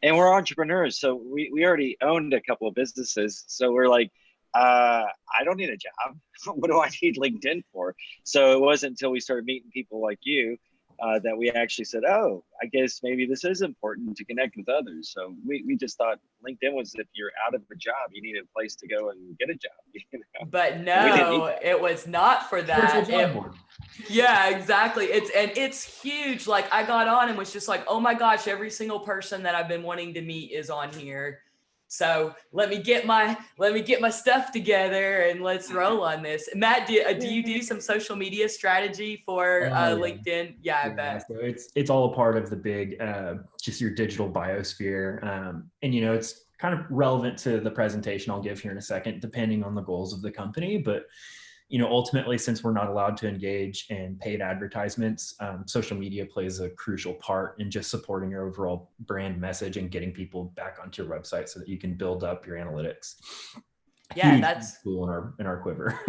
And we're entrepreneurs. So we already owned a couple of businesses. So we're like, I don't need a job. What do I need LinkedIn for? So it wasn't until we started meeting people like you that we actually said, oh, I guess maybe this is important to connect with others. So we just thought LinkedIn was, if you're out of a job, you need a place to go and get a job. But no, it was not for that. Yeah, exactly. It's huge. Like I got on and was just like, oh my gosh, every single person that I've been wanting to meet is on here. So let me get my stuff together and let's roll on this. Matt, do you do some social media strategy for LinkedIn? Yeah, I bet. So it's all a part of the big, just your digital biosphere. And it's kind of relevant to the presentation I'll give here in a second, depending on the goals of the company. But ultimately, since we're not allowed to engage in paid advertisements, social media plays a crucial part in just supporting your overall brand message and getting people back onto your website so that you can build up your analytics. Yeah, that's cool in our quiver.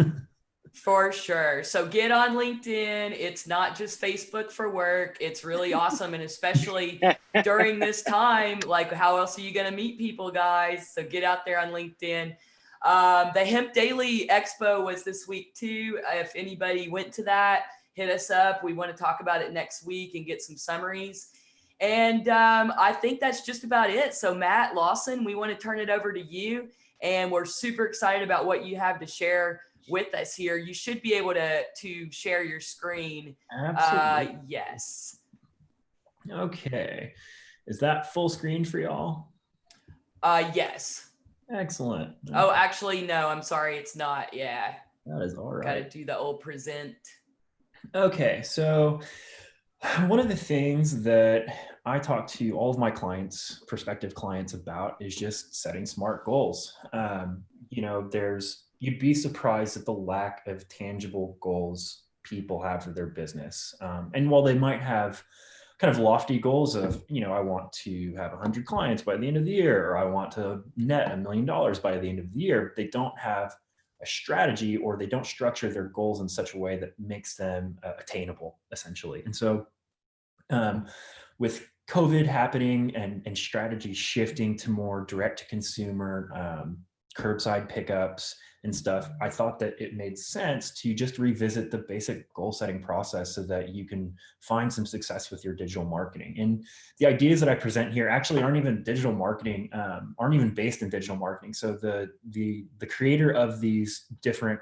For sure. So get on LinkedIn. It's not just Facebook for work. It's really awesome. And especially during this time, like how else are you going to meet people, guys? So get out there on LinkedIn. The Hemp Daily Expo was this week too. If anybody went to that, hit us up. We want to talk about it next week and get some summaries. And I think that's just about it. So Matt, Lawson, we want to turn it over to you. And we're super excited about what you have to share with us here. You should be able to share your screen. Absolutely. Yes. Okay. Is that full screen for y'all? Yes. Excellent. Oh, actually, no, I'm sorry. It's not. Yeah. That is all right. Got to do the old present. Okay. So one of the things that I talk to all of my clients, prospective clients about is just setting smart goals. You'd be surprised at the lack of tangible goals people have for their business. And while they might have kind of lofty goals of, I want to have 100 clients by the end of the year, or I want to net $1 million by the end of the year, they don't have a strategy, or they don't structure their goals in such a way that makes them attainable, essentially. And so with COVID happening and strategy shifting to more direct to consumer, curbside pickups and stuff, I thought that it made sense to just revisit the basic goal setting process so that you can find some success with your digital marketing. And the ideas that I present here actually aren't even digital marketing, aren't even based in digital marketing. So the creator of these different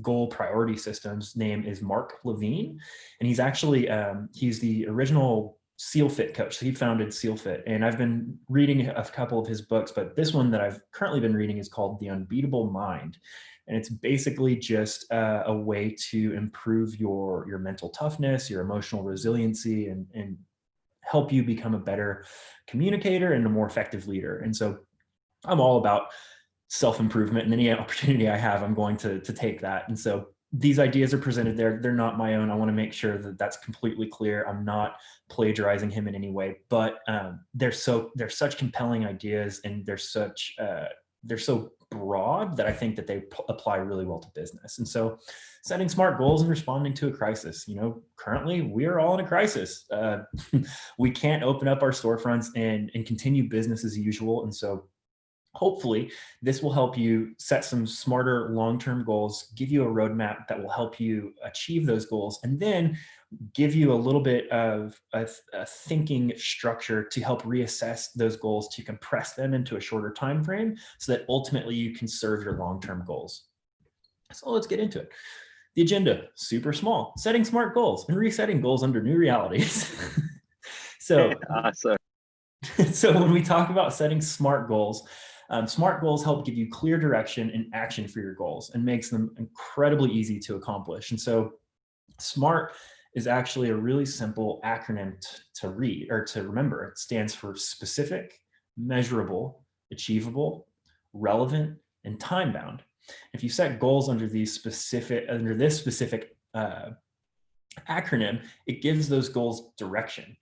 goal priority systems name is Mark Levine. And he's actually, he's the original SEAL Fit coach. So he founded SEAL Fit, and I've been reading a couple of his books, but this one that I've currently been reading is called The Unbeatable Mind. And it's basically just a way to improve your mental toughness, your emotional resiliency, and help you become a better communicator and a more effective leader. And so I'm all about self-improvement, and any opportunity I have, I'm going to take that. And so these ideas are presented there. They're not my own. I want to make sure that that's completely clear. I'm not plagiarizing him in any way, but they're such compelling ideas, and they're so broad that I think that they apply really well to business. And so setting smart goals and responding to a crisis, currently we are all in a crisis. We can't open up our storefronts and continue business as usual. And so hopefully this will help you set some smarter long-term goals, give you a roadmap that will help you achieve those goals, and then give you a little bit of a thinking structure to help reassess those goals, to compress them into a shorter time frame so that ultimately you can serve your long-term goals. So let's get into it. The agenda, super small: setting smart goals and resetting goals under new realities. Awesome. So when we talk about setting smart goals help give you clear direction and action for your goals and makes them incredibly easy to accomplish. And so SMART is actually a really simple acronym to read or to remember. It stands for specific, measurable, achievable, relevant, and time bound. If you set goals under this specific acronym, it gives those goals direction.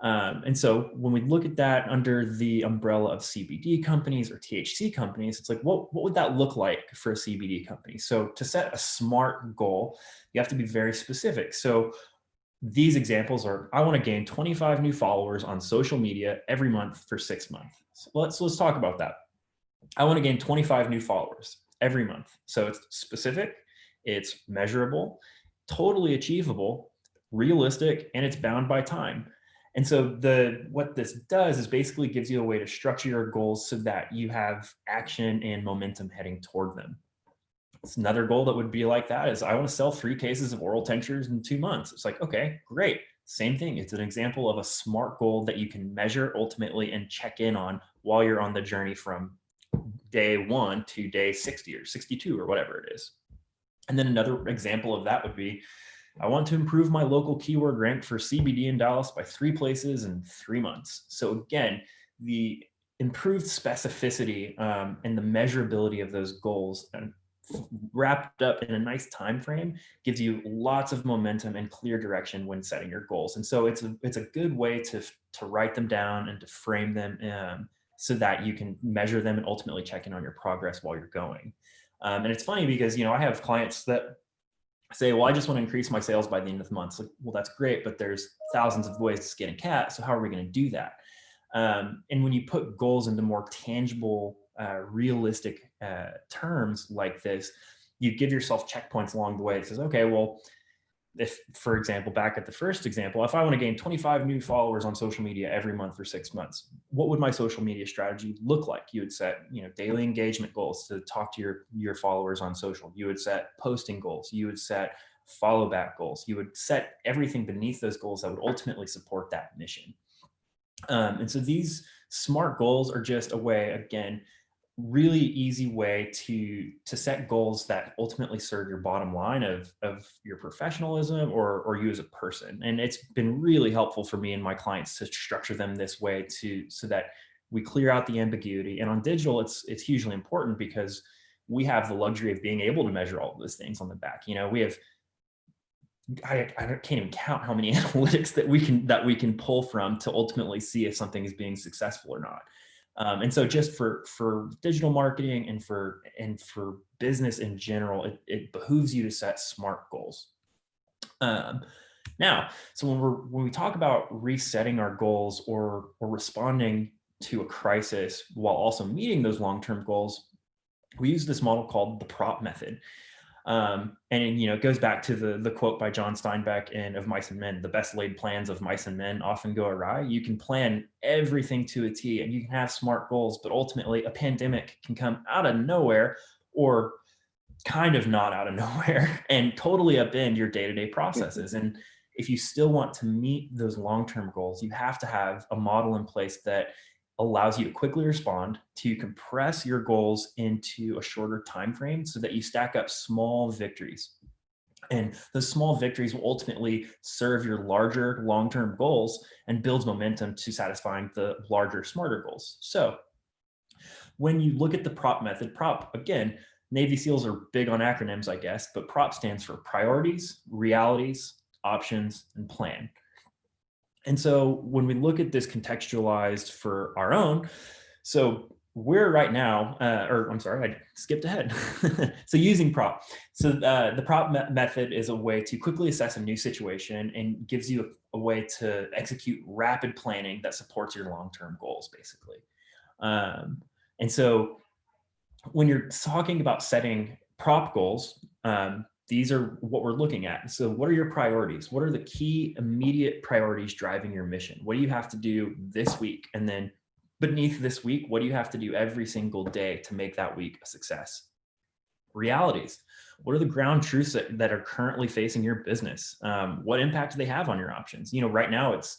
And so when we look at that under the umbrella of CBD companies or THC companies, it's like, what would that look like for a CBD company? So to set a SMART goal, you have to be very specific. So these examples are, I want to gain 25 new followers on social media every month for 6 months. So let's talk about that. I want to gain 25 new followers every month. So it's specific, it's measurable, totally achievable, realistic, and it's bound by time. And so what this does is basically gives you a way to structure your goals so that you have action and momentum heading toward them. It's another goal that would be like that is, I want to sell 3 cases of oral tinctures in 2 months. It's like, okay, great. Same thing. It's an example of a SMART goal that you can measure ultimately and check in on while you're on the journey from day 1 to day 60 or 62 or whatever it is. And then another example of that would be, I want to improve my local keyword rank for CBD in Dallas by 3 places in 3 months. So again, the improved specificity and the measurability of those goals and wrapped up in a nice time frame gives you lots of momentum and clear direction when setting your goals. And so it's a good way to write them down and to frame them so that you can measure them and ultimately check in on your progress while you're going. And it's funny because, I have clients that say, well, I just want to increase my sales by the end of the month. It's like, well, that's great, but there's thousands of ways to skin a cat. So how are we going to do that? And when you put goals into more tangible, realistic terms like this, you give yourself checkpoints along the way. It says, okay, well, if, for example, back at the first example, if I want to gain 25 new followers on social media every month for 6 months, what would my social media strategy look like? You would set, daily engagement goals to talk to your followers on social. You would set posting goals. You would set follow back goals. You would set everything beneath those goals that would ultimately support that mission. And so these SMART goals are just a way, again, really easy way to set goals that ultimately serve your bottom line of your professionalism or you as a person. And it's been really helpful for me and my clients to structure them this way so that we clear out the ambiguity. And on digital, it's hugely important because we have the luxury of being able to measure all of those things on the back. We have, I can't even count how many analytics that we can pull from to ultimately see if something is being successful or not. And so just for digital marketing and for business in general, it behooves you to set SMART goals. Now, so when we talk about resetting our goals or responding to a crisis while also meeting those long-term goals, we use this model called the PROP method. And it goes back to the quote by John Steinbeck and Of Mice and Men: the best laid plans of mice and men often go awry. You can plan everything to a T and you can have SMART goals, but ultimately a pandemic can come out of nowhere or kind of not out of nowhere and totally upend your day-to-day processes. And if you still want to meet those long-term goals, you have to have a model in place that allows you to quickly respond, to compress your goals into a shorter time frame so that you stack up small victories. And those small victories will ultimately serve your larger long-term goals and builds momentum to satisfying the larger, smarter goals. So when you look at the PROP method, PROP, again, Navy SEALs are big on acronyms, I guess, but PROP stands for priorities, realities, options, and plan. And so when we look at this contextualized for our own, so we're right now, I skipped ahead. So using PROP. So the PROP method is a way to quickly assess a new situation and gives you a way to execute rapid planning that supports your long-term goals, basically. And so when you're talking about setting PROP goals, these are what we're looking at. So what are your priorities? What are the key immediate priorities driving your mission? What do you have to do this week? And then beneath this week, what do you have to do every single day to make that week a success? Realities. What are the ground truths that are currently facing your business? What impact do they have on your options? Right now it's,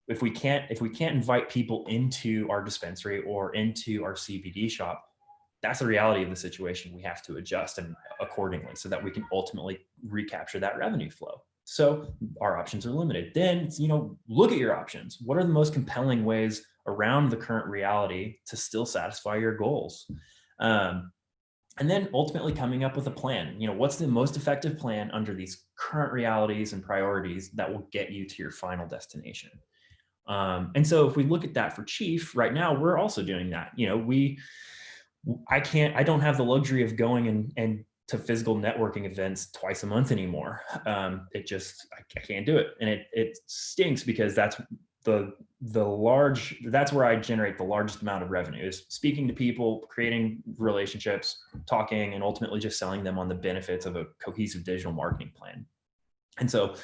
if we can't invite people into our dispensary or into our CBD shop, that's the reality of the situation. We have to adjust and accordingly so that we can ultimately recapture that revenue flow. So our options are limited. Then, look at your options. What are the most compelling ways around the current reality to still satisfy your goals? And then ultimately coming up with a plan. What's the most effective plan under these current realities and priorities that will get you to your final destination? And so if we look at that for Chief right now, we're also doing that. I don't have the luxury of going and to physical networking events twice a month anymore. I can't do it. And it stinks, because that's that's where I generate the largest amount of revenue, is speaking to people, creating relationships, talking, and ultimately just selling them on the benefits of a cohesive digital marketing plan. And so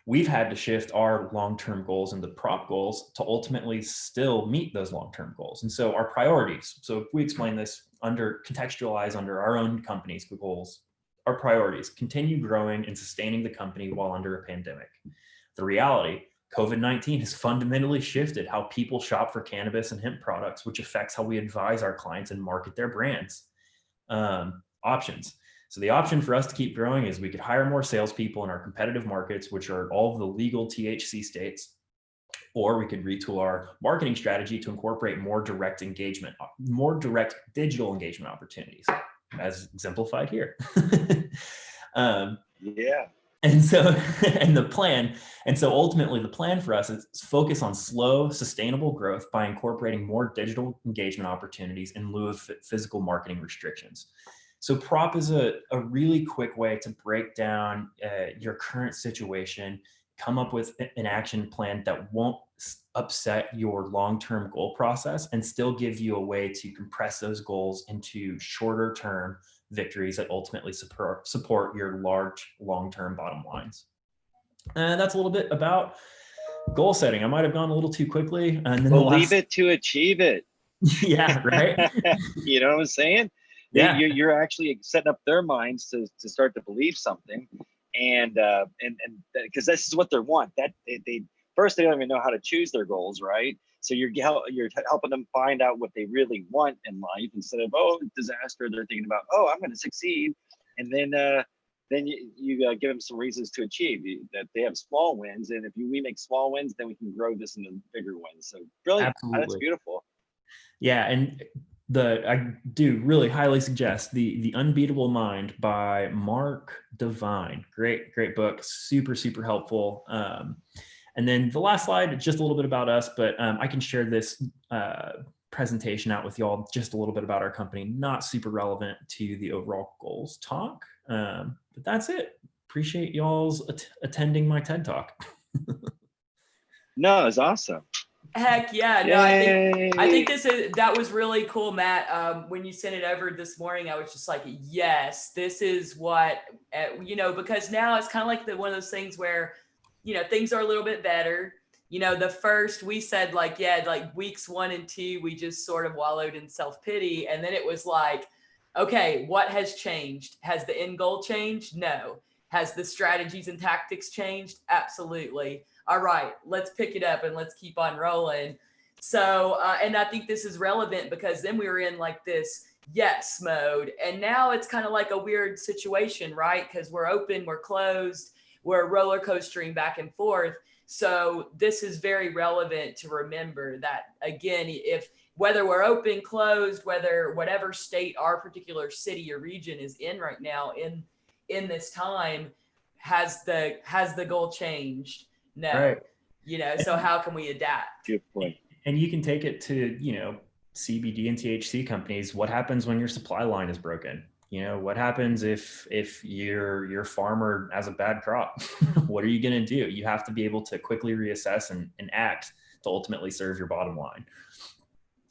we've had to shift our long-term goals into prop goals to ultimately still meet those long-term goals. And so our priorities, so if we explain this contextualize under our own company's goals, our priorities: continue growing and sustaining the company while under a pandemic. The reality, COVID-19 has fundamentally shifted how people shop for cannabis and hemp products, which affects how we advise our clients and market their brands. Options. So the option for us to keep growing is we could hire more salespeople in our competitive markets, which are all of the legal THC states, or we could retool our marketing strategy to incorporate more direct digital engagement opportunities, as exemplified here. Yeah. And so ultimately the plan for us is focus on slow, sustainable growth by incorporating more digital engagement opportunities in lieu of physical marketing restrictions. So prop is a really quick way to break down your current situation, come up with an action plan that won't upset your long-term goal process, and still give you a way to compress those goals into shorter term victories that ultimately support your large long-term bottom lines. And that's a little bit about goal setting. I might have gone a little too quickly. And then believe it to achieve it. Yeah, right. You know what I'm saying? Yeah. You're actually setting up their minds to start to believe something, and because this is what they want. That they first, they don't even know how to choose their goals, right? So you're helping them find out what they really want in life, instead of, oh, disaster. They're thinking about, oh, I'm going to succeed, and then you give them some reasons to achieve that. They have small wins, and if we make small wins, then we can grow this into bigger wins. So brilliant. That's beautiful. Yeah, and I do really highly suggest the Unbeatable Mind by Mark Divine. Great book, super helpful. And then the last slide, just a little bit about us, but I can share this presentation out with y'all, just a little bit about our company, not super relevant to the overall goals talk, but that's it. Appreciate y'all's attending my TED Talk. No, it's awesome. Heck yeah. No, I think that was really cool, Matt. When you sent it over this morning, I was just like, yes, this is what, because now it's kind of like one of those things where, things are a little bit better. The first, we said like weeks 1 and 2, we just sort of wallowed in self-pity. And then it was like, okay, what has changed? Has the end goal changed? No. Has the strategies and tactics changed? Absolutely. All right, let's pick it up and let's keep on rolling. So, and I think this is relevant because then we were in like this yes mode. And now it's kind of like a weird situation, right? Because we're open, we're closed, we're roller coastering back and forth. So this is very relevant to remember that, again, whether we're open, closed, whatever state our particular city or region is in right now in this time, has the goal changed? No. Right. So how can we adapt? Good point. And you can take it to, CBD and THC companies. What happens when your supply line is broken? What happens if your farmer has a bad crop? What are you going to do? You have to be able to quickly reassess and act to ultimately serve your bottom line.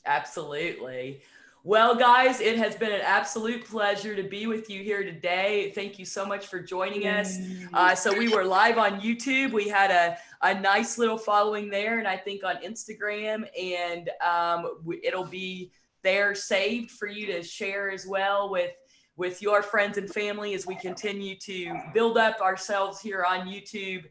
Absolutely. Well, guys, it has been an absolute pleasure to be with you here today. Thank you so much for joining us. So we were live on YouTube. We had a nice little following there, and I think on Instagram, and it'll be there saved for you to share as well with your friends and family as we continue to build up ourselves here on YouTube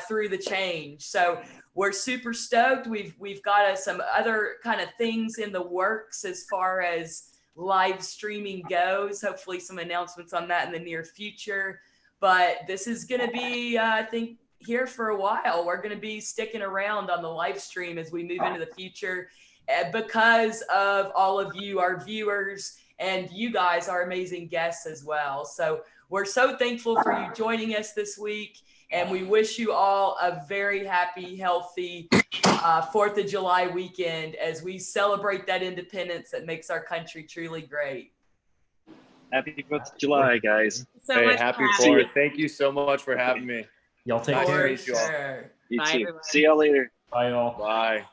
through the change. So we're super stoked. We've got some other kind of things in the works as far as live streaming goes. Hopefully some announcements on that in the near future. but this is going to be, I think, here for a while. We're going to be sticking around on the live stream as we move into the future because of all of you, our viewers, and you guys are amazing guests as well. So we're so thankful for you joining us this week, and we wish you all a very happy, healthy 4th of July weekend as we celebrate that independence that makes our country truly great. Happy 4th of July, guys. So Hey, much happy for having 4th. Thank you so much for having me. Y'all take Nice to care. meet you all. Sure. You Bye, too. everyone. See y'all later. Bye, all. Bye.